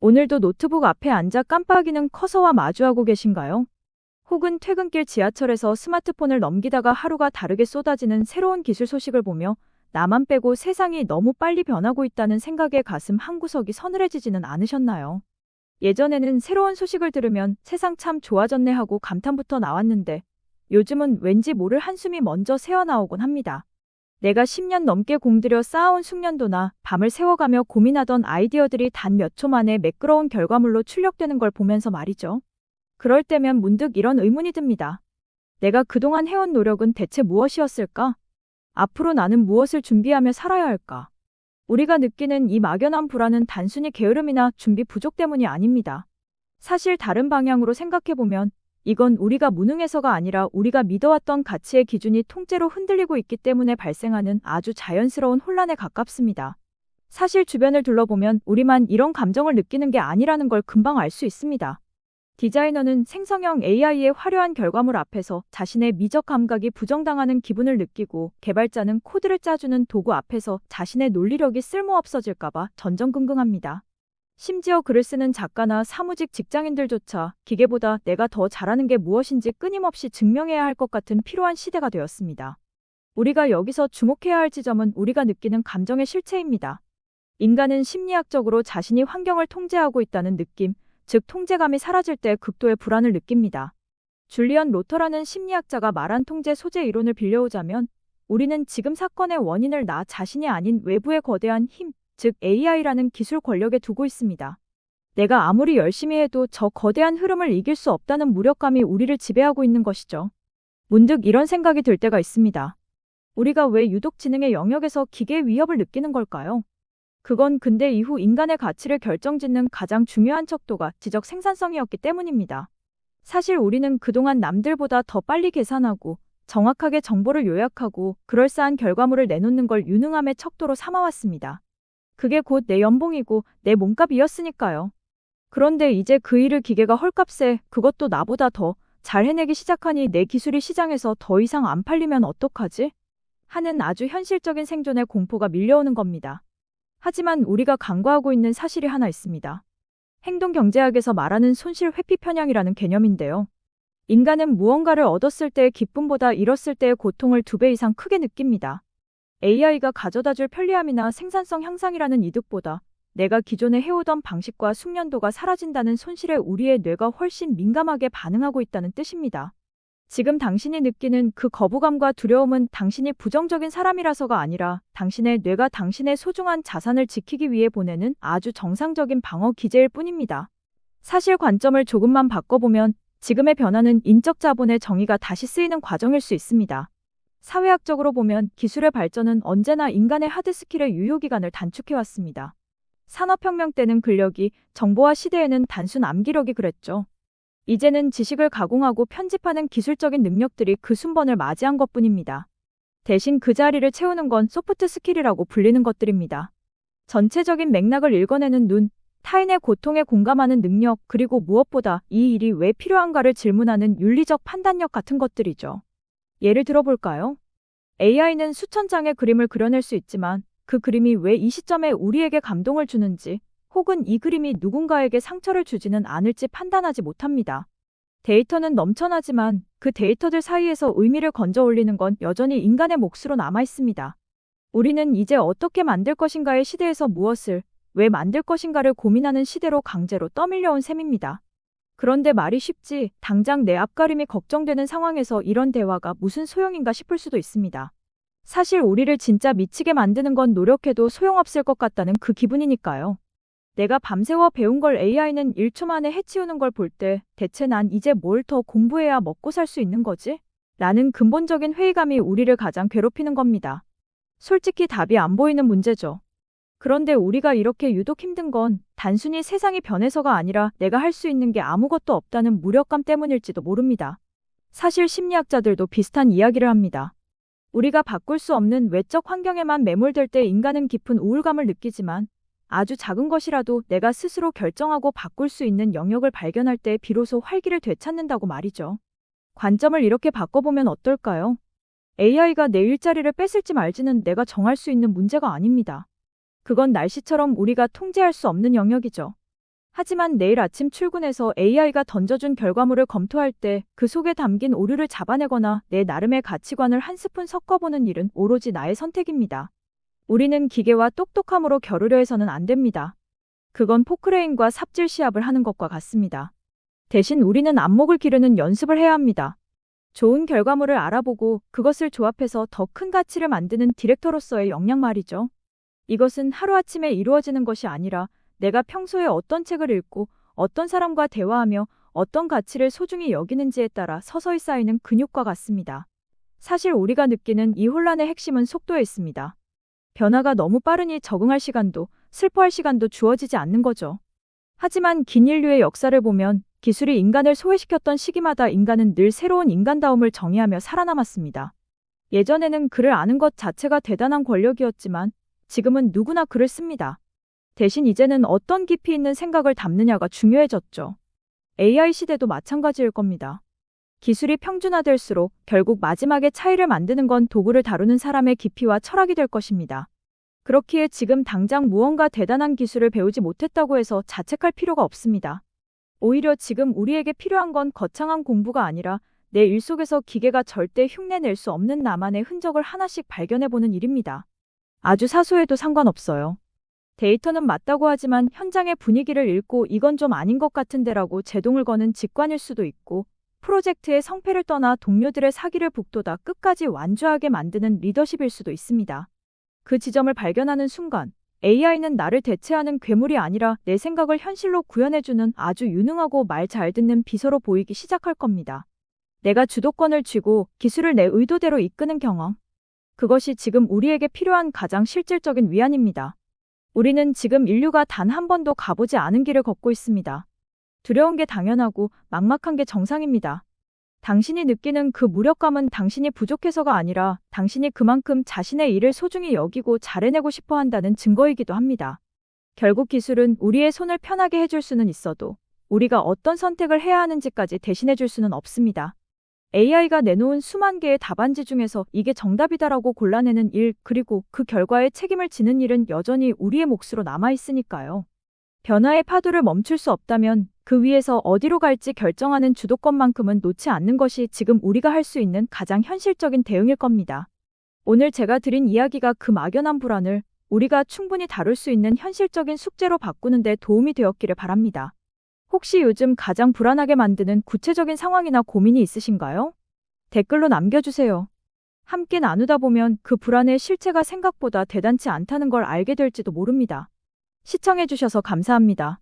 오늘도 노트북 앞에 앉아 깜빡이는 커서와 마주하고 계신가요? 혹은 퇴근길 지하철에서 스마트폰을 넘기다가 하루가 다르게 쏟아지는 새로운 기술 소식을 보며 나만 빼고 세상이 너무 빨리 변하고 있다는 생각에 가슴 한구석이 서늘해지지는 않으셨나요? 예전에는 새로운 소식을 들으면 세상 참 좋아졌네 하고 감탄부터 나왔는데 요즘은 왠지 모를 한숨이 먼저 새어나오곤 합니다. 내가 10년 넘게 공들여 쌓아온 숙련도나 밤을 새워가며 고민하던 아이디어들이 단 몇 초 만에 매끄러운 결과물로 출력되는 걸 보면서 말이죠. 그럴 때면 문득 이런 의문이 듭니다. 내가 그동안 해온 노력은 대체 무엇이었을까? 앞으로 나는 무엇을 준비하며 살아야 할까? 우리가 느끼는 이 막연한 불안은 단순히 게으름이나 준비 부족 때문이 아닙니다. 사실 다른 방향으로 생각해보면 이건 우리가 무능해서가 아니라 우리가 믿어왔던 가치의 기준이 통째로 흔들리고 있기 때문에 발생하는 아주 자연스러운 혼란에 가깝습니다. 사실 주변을 둘러보면 우리만 이런 감정을 느끼는 게 아니라는 걸 금방 알 수 있습니다. 디자이너는 생성형 AI의 화려한 결과물 앞에서 자신의 미적 감각이 부정당하는 기분을 느끼고, 개발자는 코드를 짜주는 도구 앞에서 자신의 논리력이 쓸모없어질까봐 전전긍긍합니다. 심지어 글을 쓰는 작가나 사무직 직장인들조차 기계보다 내가 더 잘하는 게 무엇인지 끊임없이 증명해야 할 것 같은 필요한 시대가 되었습니다. 우리가 여기서 주목해야 할 지점은 우리가 느끼는 감정의 실체입니다. 인간은 심리학적으로 자신이 환경을 통제하고 있다는 느낌, 즉 통제감이 사라질 때 극도의 불안을 느낍니다. 줄리언 로터라는 심리학자가 말한 통제 소재 이론을 빌려오자면, 우리는 지금 사건의 원인을 나 자신이 아닌 외부의 거대한 힘, 즉 AI라는 기술 권력에 두고 있습니다. 내가 아무리 열심히 해도 저 거대한 흐름을 이길 수 없다는 무력감이 우리를 지배하고 있는 것이죠. 문득 이런 생각이 들 때가 있습니다. 우리가 왜 유독 지능의 영역에서 기계의 위협을 느끼는 걸까요? 그건 근대 이후 인간의 가치를 결정짓는 가장 중요한 척도가 지적 생산성이었기 때문입니다. 사실 우리는 그동안 남들보다 더 빨리 계산하고 정확하게 정보를 요약하고 그럴싸한 결과물을 내놓는 걸 유능함의 척도로 삼아왔습니다. 그게 곧 내 연봉이고 내 몸값이었으니까요. 그런데 이제 그 일을 기계가 헐값에, 그것도 나보다 더 잘 해내기 시작하니 내 기술이 시장에서 더 이상 안 팔리면 어떡하지? 하는 아주 현실적인 생존의 공포가 밀려오는 겁니다. 하지만 우리가 간과하고 있는 사실이 하나 있습니다. 행동경제학에서 말하는 손실 회피 편향이라는 개념인데요. 인간은 무언가를 얻었을 때의 기쁨보다 잃었을 때의 고통을 2배 이상 크게 느낍니다. AI가 가져다줄 편리함이나 생산성 향상이라는 이득보다 내가 기존에 해오던 방식과 숙련도가 사라진다는 손실에 우리의 뇌가 훨씬 민감하게 반응하고 있다는 뜻입니다. 지금 당신이 느끼는 그 거부감과 두려움은 당신이 부정적인 사람이라서가 아니라 당신의 뇌가 당신의 소중한 자산을 지키기 위해 보내는 아주 정상적인 방어 기제일 뿐입니다. 사실 관점을 조금만 바꿔보면 지금의 변화는 인적 자본의 정의가 다시 쓰이는 과정일 수 있습니다. 사회학적으로 보면 기술의 발전은 언제나 인간의 하드스킬의 유효기간을 단축해왔습니다. 산업혁명 때는 근력이, 정보화 시대에는 단순 암기력이 그랬죠. 이제는 지식을 가공하고 편집하는 기술적인 능력들이 그 순번을 맞이한 것뿐입니다. 대신 그 자리를 채우는 건 소프트 스킬이라고 불리는 것들입니다. 전체적인 맥락을 읽어내는 눈, 타인의 고통에 공감하는 능력, 그리고 무엇보다 이 일이 왜 필요한가를 질문하는 윤리적 판단력 같은 것들이죠. 예를 들어볼까요? AI는 수천 장의 그림을 그려낼 수 있지만 그 그림이 왜 이 시점에 우리에게 감동을 주는지, 혹은 이 그림이 누군가에게 상처를 주지는 않을지 판단하지 못합니다. 데이터는 넘쳐나지만 그 데이터들 사이에서 의미를 건져 올리는 건 여전히 인간의 몫으로 남아 있습니다. 우리는 이제 어떻게 만들 것인가의 시대에서 무엇을, 왜 만들 것인가를 고민하는 시대로 강제로 떠밀려온 셈입니다. 그런데 말이 쉽지, 당장 내 앞가림이 걱정되는 상황에서 이런 대화가 무슨 소용인가 싶을 수도 있습니다. 사실 우리를 진짜 미치게 만드는 건 노력해도 소용없을 것 같다는 그 기분이니까요. 내가 밤새워 배운 걸 AI는 1초 만에 해치우는 걸 볼 때 대체 난 이제 뭘 더 공부해야 먹고 살 수 있는 거지? 라는 근본적인 회의감이 우리를 가장 괴롭히는 겁니다. 솔직히 답이 안 보이는 문제죠. 그런데 우리가 이렇게 유독 힘든 건 단순히 세상이 변해서가 아니라 내가 할 수 있는 게 아무것도 없다는 무력감 때문일지도 모릅니다. 사실 심리학자들도 비슷한 이야기를 합니다. 우리가 바꿀 수 없는 외적 환경에만 매몰될 때 인간은 깊은 우울감을 느끼지만 아주 작은 것이라도 내가 스스로 결정하고 바꿀 수 있는 영역을 발견할 때 비로소 활기를 되찾는다고 말이죠. 관점을 이렇게 바꿔보면 어떨까요? AI가 내 일자리를 뺏을지 말지는 내가 정할 수 있는 문제가 아닙니다. 그건 날씨처럼 우리가 통제할 수 없는 영역이죠. 하지만 내일 아침 출근해서 AI가 던져준 결과물을 검토할 때 그 속에 담긴 오류를 잡아내거나 내 나름의 가치관을 한 스푼 섞어보는 일은 오로지 나의 선택입니다. 우리는 기계와 똑똑함으로 겨루려 해서는 안 됩니다. 그건 포크레인과 삽질 시합을 하는 것과 같습니다. 대신 우리는 안목을 기르는 연습을 해야 합니다. 좋은 결과물을 알아보고 그것을 조합해서 더 큰 가치를 만드는 디렉터로서의 역량 말이죠. 이것은 하루아침에 이루어지는 것이 아니라 내가 평소에 어떤 책을 읽고 어떤 사람과 대화하며 어떤 가치를 소중히 여기는지에 따라 서서히 쌓이는 근육과 같습니다. 사실 우리가 느끼는 이 혼란의 핵심은 속도에 있습니다. 변화가 너무 빠르니 적응할 시간도 슬퍼할 시간도 주어지지 않는 거죠. 하지만 긴 인류의 역사를 보면 기술이 인간을 소외시켰던 시기마다 인간은 늘 새로운 인간다움을 정의하며 살아남았습니다. 예전에는 글을 아는 것 자체가 대단한 권력이었지만 지금은 누구나 글을 씁니다. 대신 이제는 어떤 깊이 있는 생각을 담느냐가 중요해졌죠. AI 시대도 마찬가지일 겁니다. 기술이 평준화될수록 결국 마지막에 차이를 만드는 건 도구를 다루는 사람의 깊이와 철학이 될 것입니다. 그렇기에 지금 당장 무언가 대단한 기술을 배우지 못했다고 해서 자책할 필요가 없습니다. 오히려 지금 우리에게 필요한 건 거창한 공부가 아니라 내 일 속에서 기계가 절대 흉내낼 수 없는 나만의 흔적을 하나씩 발견해보는 일입니다. 아주 사소해도 상관없어요. 데이터는 맞다고 하지만 현장의 분위기를 읽고 이건 좀 아닌 것 같은데라고 제동을 거는 직관일 수도 있고 프로젝트의 성패를 떠나 동료들의 사기를 북돋아 끝까지 완주하게 만드는 리더십일 수도 있습니다. 그 지점을 발견하는 순간 AI는 나를 대체하는 괴물이 아니라 내 생각을 현실로 구현해주는 아주 유능하고 말 잘 듣는 비서로 보이기 시작할 겁니다. 내가 주도권을 쥐고 기술을 내 의도대로 이끄는 경험. 그것이 지금 우리에게 필요한 가장 실질적인 위안입니다. 우리는 지금 인류가 단 한 번도 가보지 않은 길을 걷고 있습니다. 두려운 게 당연하고 막막한 게 정상입니다. 당신이 느끼는 그 무력감은 당신이 부족해서가 아니라 당신이 그만큼 자신의 일을 소중히 여기고 잘해내고 싶어 한다는 증거이기도 합니다. 결국 기술은 우리의 손을 편하게 해줄 수는 있어도 우리가 어떤 선택을 해야 하는지까지 대신해줄 수는 없습니다. AI가 내놓은 수만 개의 답안지 중에서 이게 정답이다라고 골라내는 일, 그리고 그 결과에 책임을 지는 일은 여전히 우리의 몫으로 남아있으니까요. 변화의 파도를 멈출 수 없다면 그 위에서 어디로 갈지 결정하는 주도권만큼은 놓지 않는 것이 지금 우리가 할 수 있는 가장 현실적인 대응일 겁니다. 오늘 제가 드린 이야기가 그 막연한 불안을 우리가 충분히 다룰 수 있는 현실적인 숙제로 바꾸는 데 도움이 되었기를 바랍니다. 혹시 요즘 가장 불안하게 만드는 구체적인 상황이나 고민이 있으신가요? 댓글로 남겨주세요. 함께 나누다 보면 그 불안의 실체가 생각보다 대단치 않다는 걸 알게 될지도 모릅니다. 시청해주셔서 감사합니다.